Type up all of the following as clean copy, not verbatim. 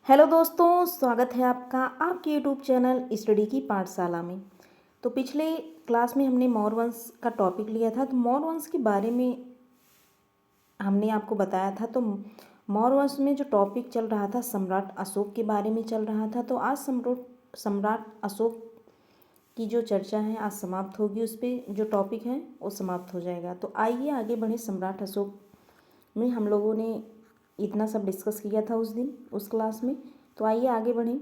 Hello दोस्तों, स्वागत है आपका आपके यूट्यूब चैनल स्टडी की पाठशाला में। तो पिछले क्लास में हमने मौर्यवंश का टॉपिक लिया था। तो मौर्यवंश के बारे में हमने आपको बताया था। तो मौर्यवंश में जो टॉपिक चल रहा था सम्राट अशोक के बारे में चल रहा था। तो आज सम्राट अशोक की जो चर्चा है आज समाप्त होगी। उस पर जो टॉपिक है वो समाप्त हो जाएगा। तो आइए आगे बढ़े। सम्राट अशोक में हम लोगों ने इतना सब डिस्कस किया था उस दिन उस क्लास में। तो आइए आगे बढ़ें।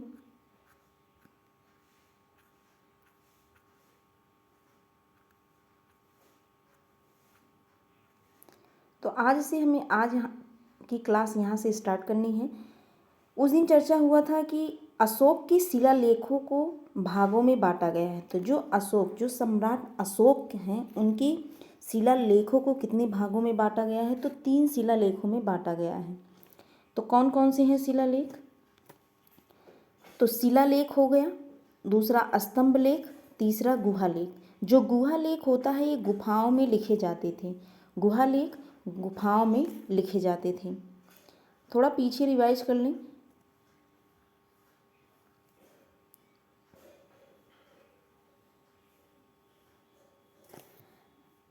तो आज से हमें आज की क्लास यहाँ से स्टार्ट करनी है। उस दिन चर्चा हुआ था कि अशोक के शिलालेखों को भागों में बांटा गया है। तो जो सम्राट अशोक हैं उनके शिलालेखों को कितने भागों में बांटा गया है? तो 3 शिलालेखों में बांटा गया है। तो कौन कौन से हैं शिलालेख? तो शिलालेख हो गया, दूसरा स्तंभ लेख, तीसरा गुहा लेख। जो गुहा लेख होता है ये गुफाओं में लिखे जाते थे। गुहा लेख गुफाओं में लिखे जाते थे। थोड़ा पीछे रिवाइज कर लें।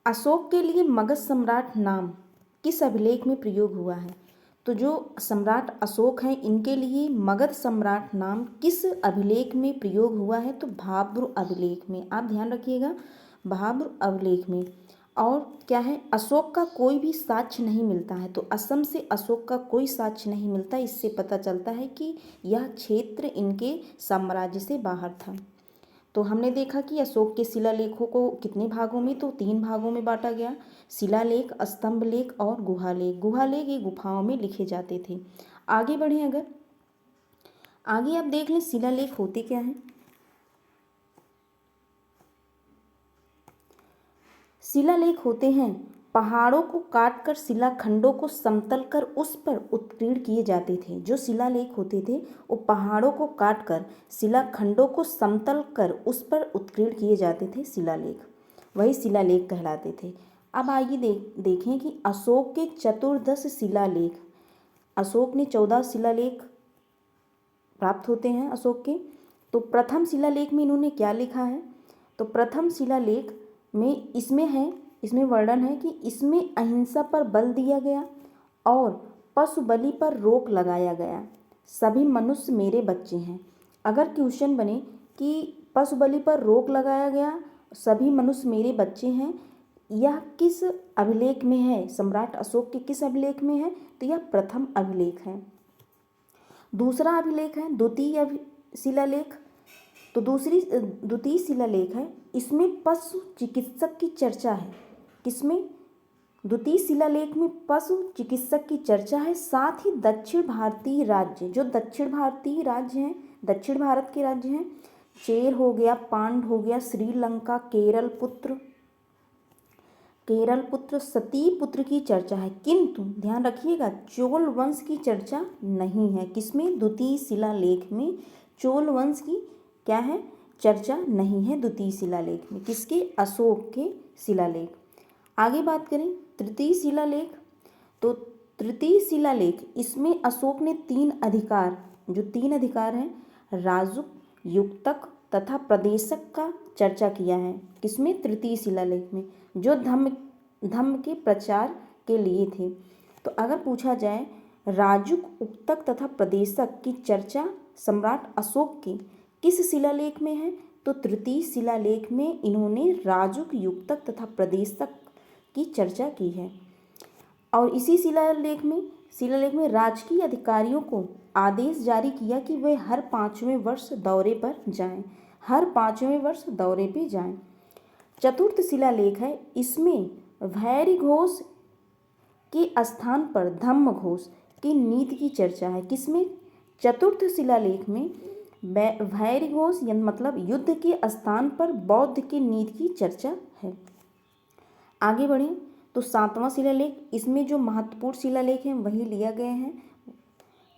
अशोक के लिए मगध सम्राट नाम किस अभिलेख में प्रयोग हुआ है? तो जो सम्राट अशोक हैं इनके लिए मगध सम्राट नाम किस अभिलेख में प्रयोग हुआ है? तो भाब्र अभिलेख में। आप ध्यान रखिएगा, भाब्र अभिलेख में। और क्या है, अशोक का कोई भी साक्ष्य नहीं मिलता है। तो असम से अशोक का कोई साक्ष्य नहीं मिलता। इससे पता चलता है कि यह क्षेत्र इनके साम्राज्य से बाहर था। तो हमने देखा कि अशोक के शिलालेखों को कितने भागों में? तो 3 भागों में बांटा गया। शिलालेख, स्तंभ लेख और गुहालेख। गुहालेख ये गुफाओं में लिखे जाते थे। आगे बढ़ें, अगर आगे आप देख लें शिलालेख होते क्या हैं। शिलालेख होते हैं पहाड़ों को काटकर शिलाखंडों को समतल कर उस पर उत्कीर्ण किए जाते थे। जो शिलालेख होते थे वो पहाड़ों को काटकर शिलाखंडों को समतल कर उस पर उत्कीर्ण किए जाते थे। शिलालेख वही शिलालेख कहलाते थे। अब आइए देखें कि अशोक के 14 शिलालेख, अशोक ने 14 शिलालेख प्राप्त होते हैं अशोक के। तो प्रथम शिलालेख में इन्होंने क्या लिखा है? तो प्रथम शिलालेख में इसमें वर्णन है कि इसमें अहिंसा पर बल दिया गया और पशु बलि पर रोक लगाया गया। सभी मनुष्य मेरे बच्चे हैं। अगर क्वेश्चन बने कि पशु बलि पर रोक लगाया गया, सभी मनुष्य मेरे बच्चे हैं, यह किस अभिलेख में है? सम्राट अशोक के किस अभिलेख में है? तो यह प्रथम अभिलेख है। दूसरा अभिलेख है द्वितीय शिलालेख। तो द्वितीय शिलालेख है, इसमें पशु चिकित्सक की चर्चा है। किसमें? द्वितीय शिलालेख में पशु चिकित्सक की चर्चा है। साथ ही दक्षिण भारतीय राज्य, जो दक्षिण भारतीय राज्य हैं, दक्षिण भारत के राज्य हैं, चेर हो गया, पांड हो गया, श्रीलंका, केरल पुत्र, सती पुत्र की चर्चा है। किंतु ध्यान रखिएगा चोल वंश की चर्चा नहीं है। किसमें? द्वितीय शिलालेख में चोल वंश की क्या है? चर्चा नहीं है द्वितीय शिलालेख में। किसके? अशोक के शिलालेख। आगे बात करें तृतीय शिलालेख। तो तृतीय शिलालेख, इसमें अशोक ने 3 अधिकार, जो 3 अधिकार हैं, राजुक, युक्तक तथा प्रदेशक का चर्चा किया है। किसमें? तृतीय शिलालेख में, जो धम्म के प्रचार के लिए थे। तो अगर पूछा जाए राजुक, उक्तक तथा प्रदेशक की चर्चा सम्राट अशोक के किस शिलालेख में है? तो तृतीय शिलालेख में इन्होंने राजुक, युक्तक तथा प्रदेशक की चर्चा की है। और इसी शिलालेख में राजकीय अधिकारियों को आदेश जारी किया कि वे हर 5वें वर्ष दौरे पर जाएं। हर 5वें वर्ष दौरे पे जाएं। चतुर्थ शिलालेख है, इसमें भैरी घोष के स्थान पर धम्म घोष की नीति की चर्चा है। किसमें? चतुर्थ शिलालेख में भैरी घोष मतलब युद्ध के स्थान पर बौद्ध की नीति की चर्चा है। आगे बढ़ें तो 7वां शिलालेख, इसमें जो महत्वपूर्ण शिलालेख हैं वही लिया गए हैं,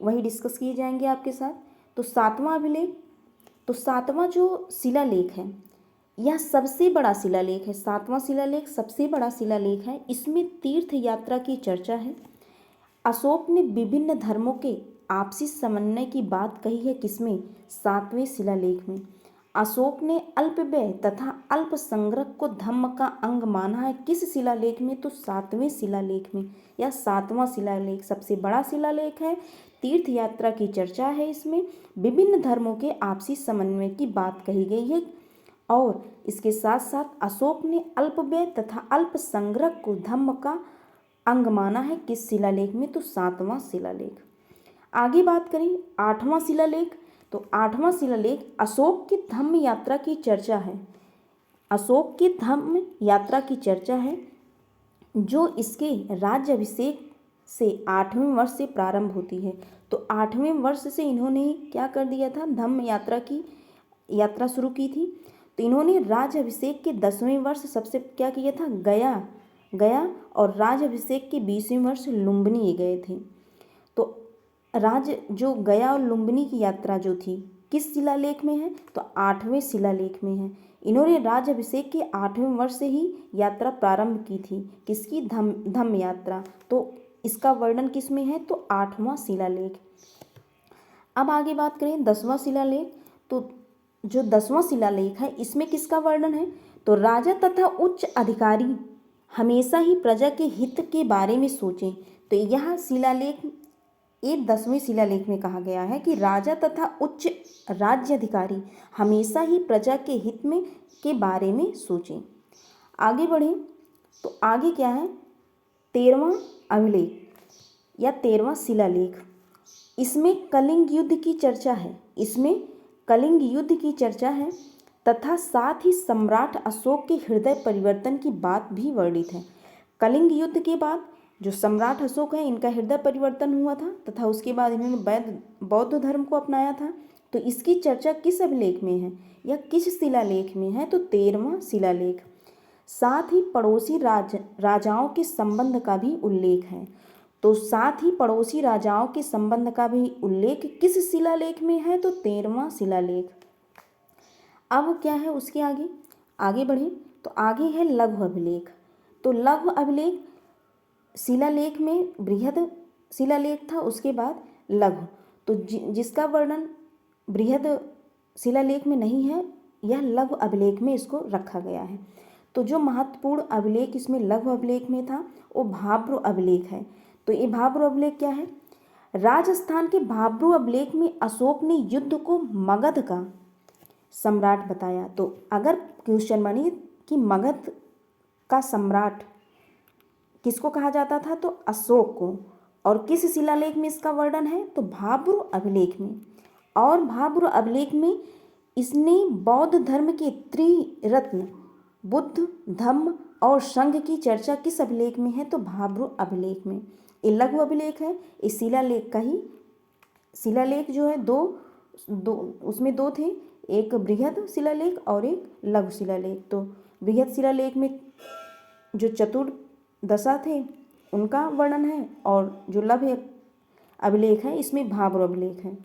वही डिस्कस किए जाएंगे आपके साथ। तो 7वां अभिलेख, तो 7वां जो शिलालेख है यह सबसे बड़ा शिलालेख है। 7वां शिलालेख सबसे बड़ा शिलालेख है। इसमें तीर्थ यात्रा की चर्चा है। अशोक ने विभिन्न धर्मों के आपसी समन्वय की बात कही है किसमें? 7वें शिलालेख में। अशोक ने अल्प व्यय तथा अल्प संग्रह को धम्म का अंग माना है किस शिलालेख में? तो 7वें शिलालेख में। या 7वां शिलालेख सबसे बड़ा शिलालेख है। तीर्थ यात्रा की चर्चा है इसमें। विभिन्न धर्मों के आपसी समन्वय की बात कही गई है और इसके साथ साथ अशोक ने अल्प व्यय तथा अल्प संग्रह को धम्म का अंग माना है किस शिलालेख में? तो 7वां शिलालेख। आगे बात करें 8वां शिलालेख, तो 8वां शिलालेख अशोक की धम्म यात्रा की चर्चा है। अशोक की धम्म यात्रा की चर्चा है जो इसके राज्याभिषेक से 8वें वर्ष से प्रारंभ होती है। तो 8वें वर्ष से इन्होंने क्या कर दिया था? धम्म यात्रा की यात्रा शुरू की थी। तो इन्होंने राज्याभिषेक के 10वें वर्ष सबसे क्या किया था? गया और राज्याभिषेक के 20वें वर्ष लुम्बिनी गए थे। तो जो गया और लुम्बिनी की यात्रा जो थी किस शिलालेख में है? तो 8वें शिलालेख में है। इन्होंने राज्याभिषेक के 8वें वर्ष से ही यात्रा प्रारंभ की थी। किसकी? धम्म यात्रा। तो इसका वर्णन किस में है? तो 8वां शिलालेख। अब आगे बात करें 10वां शिलालेख, तो जो 10वां शिलालेख है इसमें किसका वर्णन है? तो राजा तथा उच्च अधिकारी हमेशा ही प्रजा के हित के बारे में सोचें। तो यह शिलालेख 10वें शिलालेख में कहा गया है कि राजा तथा उच्च राज्याधिकारी हमेशा ही प्रजा के हित में के बारे में सोचें। आगे बढ़ें तो आगे क्या है? 13वां अभिलेख या 13वां शिलालेख। इसमें कलिंग युद्ध की चर्चा है। इसमें कलिंग युद्ध की चर्चा है तथा साथ ही सम्राट अशोक के हृदय परिवर्तन की बात भी वर्णित है। कलिंग युद्ध के बाद जो सम्राट अशोक है इनका हृदय परिवर्तन हुआ था तथा उसके बाद इन्होंने बौद्ध धर्म को अपनाया था। तो इसकी चर्चा किस अभिलेख में है या किस शिलालेख में है? तो 13वां शिलालेख। साथ ही पड़ोसी राजाओं के संबंध का भी उल्लेख है। तो साथ ही पड़ोसी राजाओं के संबंध का भी उल्लेख किस शिलालेख में है? तो 13वां शिलालेख। अब क्या है उसके आगे बढ़े तो आगे है लघु अभिलेख। तो लघु अभिलेख शिलालेख में बृहद शिलालेख था, उसके बाद लघु। तो जिसका वर्णन बृहद शिलालेख में नहीं है यह लघु अभिलेख में इसको रखा गया है। तो जो महत्वपूर्ण अभिलेख इसमें लघु अभिलेख में था वो भाब्र अभिलेख है। तो ये भाब्र अभिलेख क्या है? राजस्थान के भाब्र अभिलेख में अशोक ने युद्ध को मगध का सम्राट बताया। तो अगर क्वेश्चन बने कि मगध का सम्राट किसको कहा जाता था? तो अशोक को। और किस शिलालेख में इसका वर्णन है? तो भाब्र अभिलेख में। और भाब्र अभिलेख में इसने बौद्ध धर्म के त्रिरत्न बुद्ध, धम्म और संघ की चर्चा किस अभिलेख में है? तो भाब्र अभिलेख में। ये लघु अभिलेख है। इस शिलालेख का ही शिलालेख जो है दो उसमें दो थे, एक बृहद शिलालेख और एक लघु शिलालेख। तो बृहद शिलालेख में जो चतुर्दशा थे उनका वर्णन है और जो लघु अभिलेख है इसमें भाब्र अभिलेख है।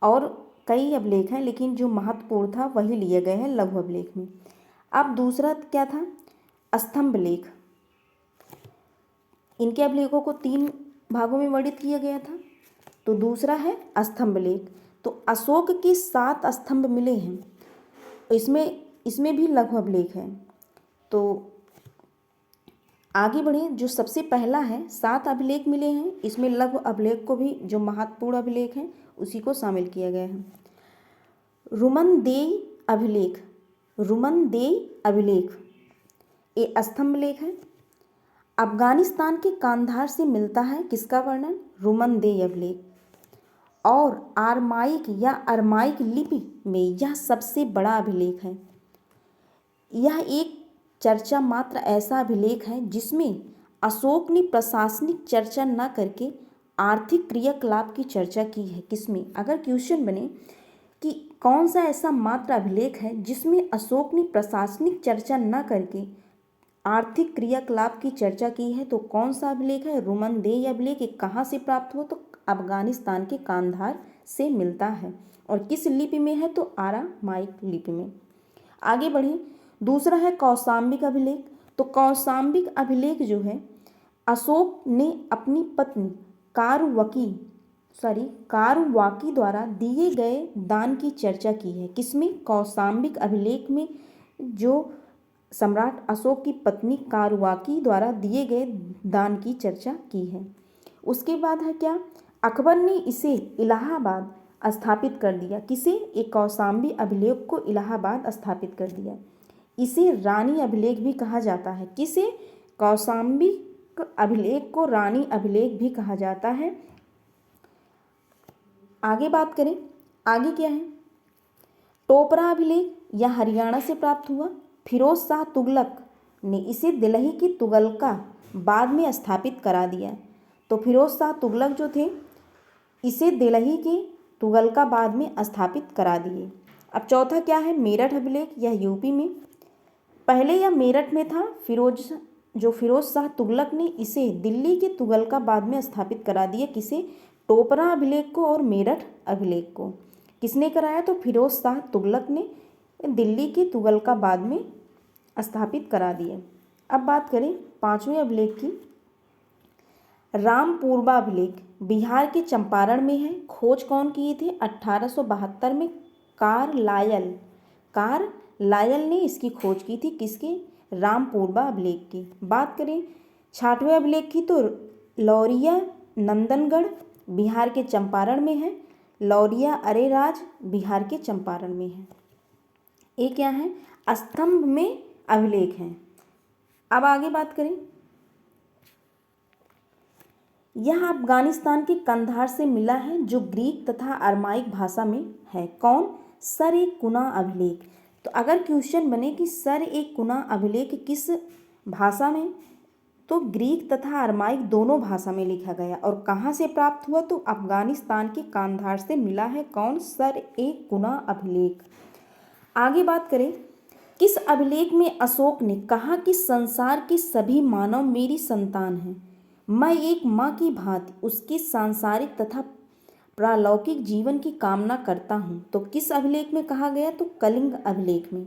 और कई अभिलेख हैं लेकिन जो महत्वपूर्ण था वही लिए गए हैं लघु अभिलेख में। अब दूसरा क्या था? स्तंभ लेख। इनके अभिलेखों को 3 भागों में वर्णित किया गया था। तो दूसरा है स्तंभ लेख। तो अशोक के 7 स्तंभ मिले हैं, इसमें भी लघु अभिलेख है। तो आगे बढ़ें, जो सबसे पहला है 7 अभिलेख मिले हैं, इसमें लघु अभिलेख को भी जो महत्वपूर्ण अभिलेख हैं उसी को शामिल किया गया है। रुमनदेई अभिलेख ये स्तंभ लेख है। अफगानिस्तान के कांधार से मिलता है किसका वर्णन? रुमनदेई अभिलेख। और आरमाइक या अरमाइक लिपि में यह सबसे बड़ा अभिलेख है। यह एक चर्चा मात्र ऐसा अभिलेख है जिसमें अशोक ने प्रशासनिक चर्चा न करके आर्थिक क्रियाकलाप की चर्चा की है। किसमें? अगर क्वेश्चन बने कि कौन सा ऐसा मात्र अभिलेख है जिसमें अशोक ने प्रशासनिक चर्चा न करके आर्थिक क्रियाकलाप की चर्चा की है, तो कौन सा अभिलेख है? रुमनदेई अभिलेख। कहाँ से प्राप्त हो? तो अफगानिस्तान के कांधार से मिलता है। और किस लिपि में है? तो आरामाइक लिपि में। आगे बढ़ें, दूसरा है कौशाम्बिक अभिलेख। तो कौशाम्बिक अभिलेख जो है अशोक ने अपनी पत्नी कारुवकी कारुवाकी द्वारा दिए गए दान की चर्चा की है। किसमें? कौशाम्बिक अभिलेख में, जो सम्राट अशोक की पत्नी कारुवाकी द्वारा दिए गए दान की चर्चा की है। उसके बाद है क्या? अकबर ने इसे इलाहाबाद स्थापित कर दिया। किसे? एक कौशाम्बी अभिलेख को इलाहाबाद स्थापित कर दिया। इसे रानी अभिलेख भी कहा जाता है। किसे? कौशाम्बी अभिलेख को रानी अभिलेख भी कहा जाता है। आगे बात करें, आगे क्या है? टोपरा अभिलेख यह हरियाणा से प्राप्त हुआ। फिरोज शाह तुगलक ने इसे दिल्ली की तुगलका बाद में स्थापित करा दिया। तो फिरोज शाह तुगलक जो थे, इसे दिल्ली के तुगलकाबाद में स्थापित करा दिए। अब चौथा क्या है? मेरठ अभिलेख, यह यूपी में। पहले यह मेरठ में था। फिरोज शाह तुगलक ने इसे दिल्ली के तुगलकाबाद में स्थापित करा दिया। किसे? टोपरा अभिलेख को और मेरठ अभिलेख को। किसने कराया? तो फिरोज शाह तुगलक ने दिल्ली के तुगलकाबाद में स्थापित करा दिए। अब बात करें पांचवें अभिलेख की। रामपूर्वा अभिलेख बिहार के चंपारण में है। खोज कौन किए थे? 1872 में कार्लायल ने इसकी खोज की थी। किसके? रामपूर्वा अभिलेख की। बात करें छठवें अभिलेख की, तो लौरिया नंदनगढ़ बिहार के चंपारण में है। लौरिया अरेराज बिहार के चंपारण में है। ये क्या है? स्तंभ में अभिलेख हैं। अब आगे बात करें, यह अफगानिस्तान के कंधार से मिला है, जो ग्रीक तथा अरमाइक भाषा में है। कौन? सर ए कुना अभिलेख। तो अगर क्वेश्चन बने कि सर ए कुना अभिलेख किस भाषा में, तो ग्रीक तथा अरमाइक दोनों भाषा में लिखा गया। और कहाँ से प्राप्त हुआ? तो अफगानिस्तान के कंधार से मिला है। कौन? सर ए कुना अभिलेख। आगे बात करें, किस अभिलेख में अशोक ने कहा कि संसार के सभी मानव मेरी संतान हैं, मैं एक माँ की भांति उसके सांसारिक तथा पारलौकिक जीवन की कामना करता हूँ। तो किस अभिलेख में कहा गया? तो कलिंग अभिलेख में।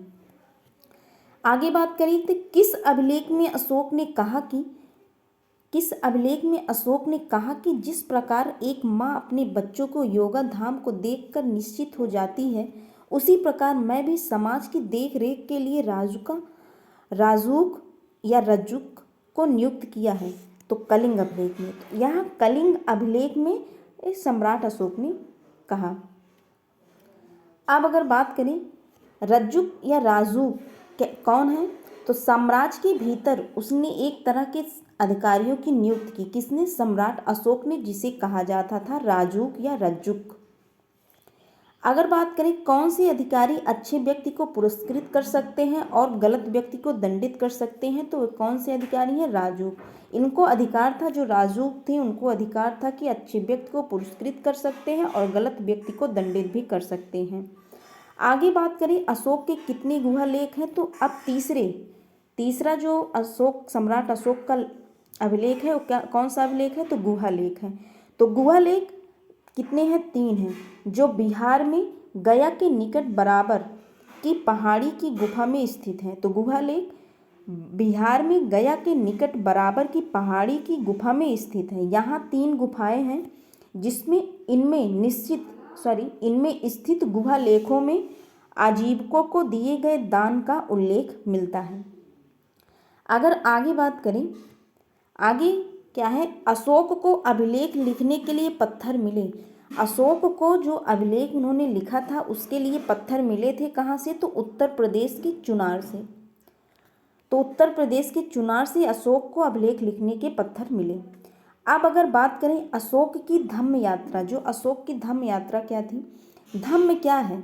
आगे बात करें तो किस अभिलेख में अशोक ने कहा कि जिस प्रकार एक माँ अपने बच्चों को योगा धाम को देखकर निश्चित हो जाती है, उसी प्रकार मैं भी समाज की देख रेख के लिए राजूक या रज्जुक को नियुक्त किया है। तो कलिंग अभिलेख में। तो यहाँ कलिंग अभिलेख में सम्राट अशोक ने कहा। अब अगर बात करें रज्जुक या राजूक कौन है, तो साम्राज्य के भीतर उसने एक तरह के अधिकारियों की नियुक्ति की। किसने? सम्राट अशोक ने, जिसे कहा जाता था राजूक या रज्जुक। अगर बात करें कौन से अधिकारी अच्छे व्यक्ति को पुरस्कृत कर सकते हैं और गलत व्यक्ति को दंडित कर सकते हैं, तो कौन से अधिकारी हैं? राजूक। इनको अधिकार था, जो राजूक थे उनको अधिकार था कि अच्छे व्यक्ति को पुरस्कृत कर सकते हैं और गलत व्यक्ति को दंडित भी कर सकते हैं। आगे बात करें अशोक के कितने गुहा लेख हैं, तो अब तीसरा जो सम्राट अशोक का अभिलेख है, वो कौन सा अभिलेख है? तो गुहा लेख है। तो गुहा लेख कितने हैं? 3 हैं, जो बिहार में गया के निकट बराबर की पहाड़ी की गुफा में स्थित है। तो गुहा लेख बिहार में गया के निकट बराबर की पहाड़ी की गुफा में स्थित है। यहाँ 3 गुफाएं हैं, जिसमें इनमें स्थित गुहा लेखों में आजीविकों को दिए गए दान का उल्लेख मिलता है। अगर आगे बात करें, आगे क्या है? अशोक को अभिलेख लिखने के लिए पत्थर मिले। अशोक को जो अभिलेख उन्होंने लिखा था उसके लिए पत्थर मिले थे। कहाँ से? तो उत्तर प्रदेश के चुनार से। तो उत्तर प्रदेश के चुनार से अशोक को अभिलेख लिखने के पत्थर मिले। अब अगर बात करें अशोक की धम्म यात्रा, जो अशोक की धम्म यात्रा क्या थी? धम्म क्या है?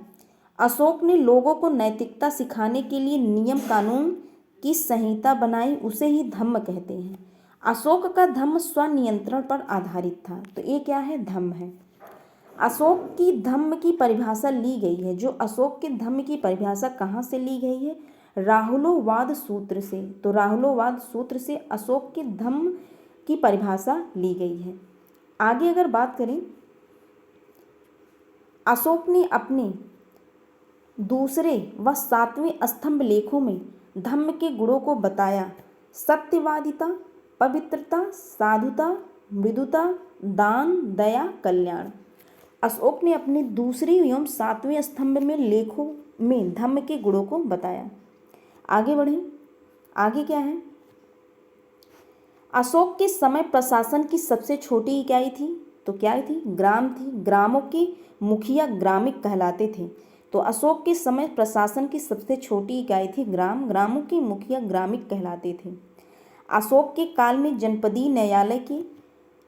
अशोक ने लोगों को नैतिकता सिखाने के लिए नियम कानून की संहिता बनाई, उसे ही धम्म कहते हैं। अशोक का धम्म स्वनियंत्रण पर आधारित था। तो ये क्या है? धम्म है। अशोक की धम्म की परिभाषा ली गई है। जो अशोक के धम्म की परिभाषा कहाँ से ली गई है? राहुलोवाद सूत्र से। तो राहुलोवाद सूत्र से अशोक के धम्म की परिभाषा ली गई है। आगे अगर बात करें, अशोक ने अपने दूसरे व 7वें स्तंभ लेखों में धम्म के गुणों को बताया। सत्यवादिता, पवित्रता, साधुता, मृदुता, दान, दया, कल्याण। अशोक ने अपने दूसरे एवं सातवें स्तंभ में लेखों में धम्म के गुणों को बताया। आगे बढ़ें, आगे क्या है? अशोक के समय प्रशासन की सबसे छोटी इकाई थी तो क्या थी? ग्राम थी। ग्रामों के मुखिया ग्रामिक कहलाते थे। तो अशोक के समय प्रशासन की सबसे छोटी इकाई थी ग्राम। ग्रामों के मुखिया ग्रामिक कहलाते थे। अशोक के काल में जनपदीय न्यायालय के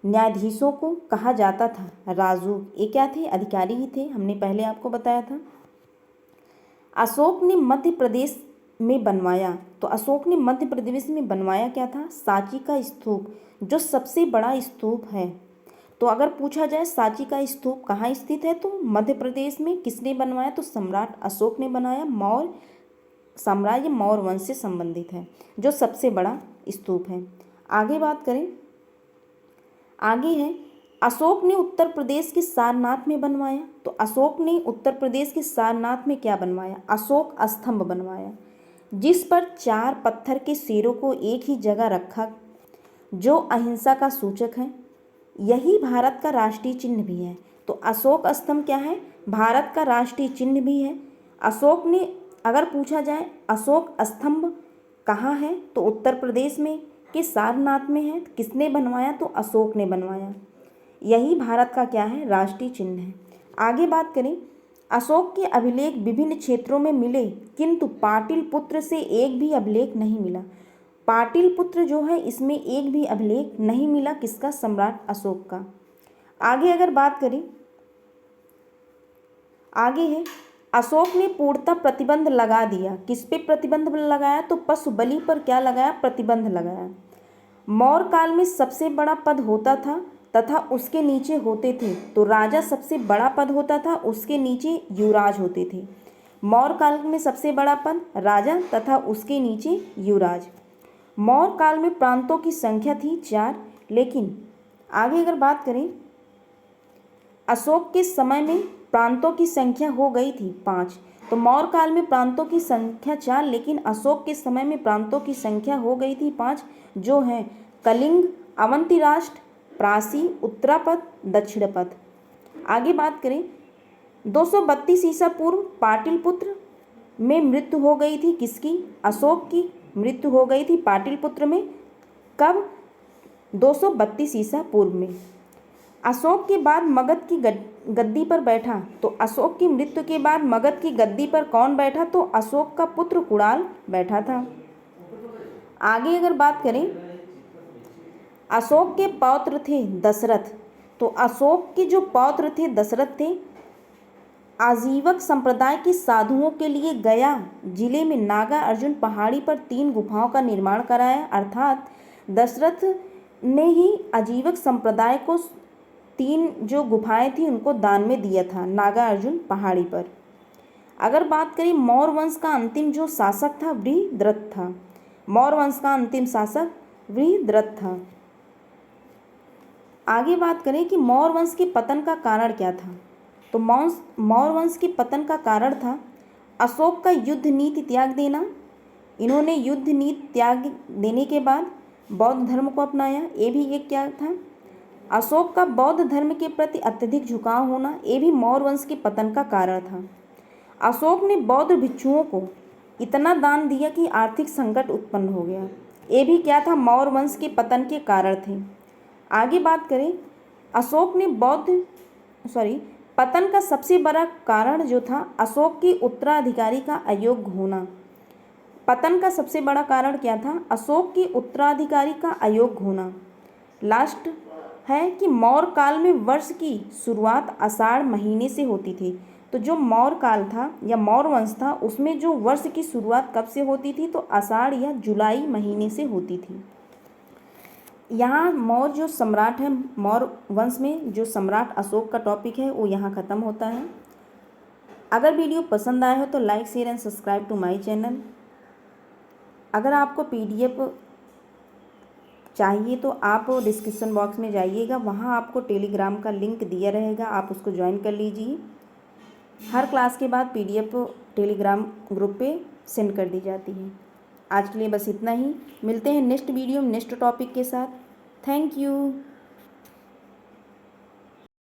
न्यायाधीशों को कहा जाता था राजूक। ये क्या थे? अधिकारी ही थे, हमने पहले आपको बताया था। अशोक ने मध्य प्रदेश में बनवाया तो अशोक ने मध्य प्रदेश में बनवाया क्या था? सांची का स्तूप, जो सबसे बड़ा स्तूप है। तो अगर पूछा जाए सांची का स्तूप कहाँ स्थित है तो मध्य प्रदेश में। किसने बनवाया? तो सम्राट अशोक ने बनाया। मौर्य साम्राज्य मौर्य वंश से संबंधित है, जो सबसे बड़ा स्तूप है। आगे बात करें, आगे है अशोक ने उत्तर प्रदेश के सारनाथ में बनवाया तो अशोक ने उत्तर प्रदेश के सारनाथ में क्या बनवाया? अशोक स्तंभ बनवाया, जिस पर 4 पत्थर के सिरों को एक ही जगह रखा, जो अहिंसा का सूचक है। यही भारत का राष्ट्रीय चिन्ह भी है। तो अशोक स्तंभ क्या है? भारत का राष्ट्रीय चिन्ह भी है। अशोक ने, अगर पूछा जाए अशोक स्तंभ कहाँ है तो उत्तर प्रदेश में के सारनाथ में है। किसने बनवाया? तो अशोक ने बनवाया। यही भारत का क्या है? राष्ट्रीय चिन्ह है। आगे बात करें, अशोक के अभिलेख विभिन्न क्षेत्रों में मिले, किंतु पाटलिपुत्र से एक भी अभिलेख नहीं मिला। पाटलिपुत्र जो है इसमें एक भी अभिलेख नहीं मिला। किसका? सम्राट अशोक का। आगे अगर बात करें, आगे है अशोक ने पूर्णतः प्रतिबंध लगा दिया। किस पे प्रतिबंध लगाया? तो पशु बलि पर क्या लगाया? प्रतिबंध लगाया। मौर्य काल में सबसे बड़ा पद होता था तथा उसके नीचे होते थे। तो राजा सबसे बड़ा पद होता था, उसके नीचे युवराज होते थे। मौर्य काल में सबसे बड़ा पद राजा तथा उसके नीचे युवराज। मौर्य काल में प्रांतों की संख्या थी 4, लेकिन आगे अगर बात करें अशोक के समय में प्रांतों की संख्या हो गई थी 5। तो मौर्य काल में प्रांतों की संख्या 4, लेकिन अशोक के समय में प्रांतों की संख्या हो गई थी 5, जो हैं कलिंग, अवंती राष्ट्र, प्रासी, उत्तरापद, दक्षिणपद। आगे बात करें 232 ईसा पूर्व पाटलिपुत्र में मृत्यु हो गई थी। किसकी? अशोक की मृत्यु हो गई थी पाटलिपुत्र में। कब? 232 ईसा पूर्व में। अशोक के बाद मगध की गद्दी पर बैठा तो अशोक की मृत्यु के बाद मगध की गद्दी पर कौन बैठा? तो अशोक का पुत्र कुणाल बैठा था। आगे अगर बात करें अशोक के पौत्र थे दशरथ। तो अशोक के जो पौत्र थे दशरथ थे। आजीवक संप्रदाय के साधुओं के लिए गया जिले में नागा अर्जुन पहाड़ी पर 3 गुफाओं का निर्माण कराया। अर्थात दशरथ ने ही आजीवक संप्रदाय को 3 जो गुफाएं थी उनको दान में दिया था नागा अर्जुन पहाड़ी पर। अगर बात करें मौर्य वंश का अंतिम जो शासक था वृहद्रथ था। मौर्य वंश का अंतिम शासक वृहद्रथ था। आगे बात करें कि मौर्य वंश के पतन का कारण क्या था। तो मौर्य वंश के पतन का कारण था अशोक का युद्ध नीति त्याग देना। इन्होंने युद्ध नीति त्याग देने के बाद बौद्ध धर्म को अपनाया। ये भी एक क्या था? अशोक का बौद्ध धर्म के प्रति अत्यधिक झुकाव होना, ये भी मौर्य वंश के पतन का कारण था। अशोक ने बौद्ध भिक्षुओं को इतना दान दिया कि आर्थिक संकट उत्पन्न हो गया। ये भी क्या था? मौर्य वंश के पतन के कारण थे। आगे बात करें अशोक ने पतन का सबसे बड़ा कारण जो था अशोक के उत्तराधिकारी का अयोग्य होना। पतन का सबसे बड़ा कारण क्या था? अशोक के उत्तराधिकारी का अयोग्य होना। लास्ट है कि मौर्य काल में वर्ष की शुरुआत आषाढ़ महीने से होती थी। तो जो मौर्य काल था या मौर्य वंश था उसमें जो वर्ष की शुरुआत कब से होती थी? तो आषाढ़ या जुलाई महीने से होती थी। यहाँ मौर्य जो सम्राट है, मौर्य वंश में जो सम्राट अशोक का टॉपिक है वो यहाँ ख़त्म होता है। अगर वीडियो पसंद आया हो तो like, share and subscribe to my channel. अगर आपको PDF चाहिए तो आप डिस्क्रिप्शन बॉक्स में जाइएगा, वहाँ आपको टेलीग्राम का लिंक दिया रहेगा, आप उसको ज्वाइन कर लीजिए। हर क्लास के बाद PDF टेलीग्राम ग्रुप पे सेंड कर दी जाती है। आज के लिए बस इतना ही। मिलते हैं नेक्स्ट वीडियो में नेक्स्ट टॉपिक के साथ। Thank you.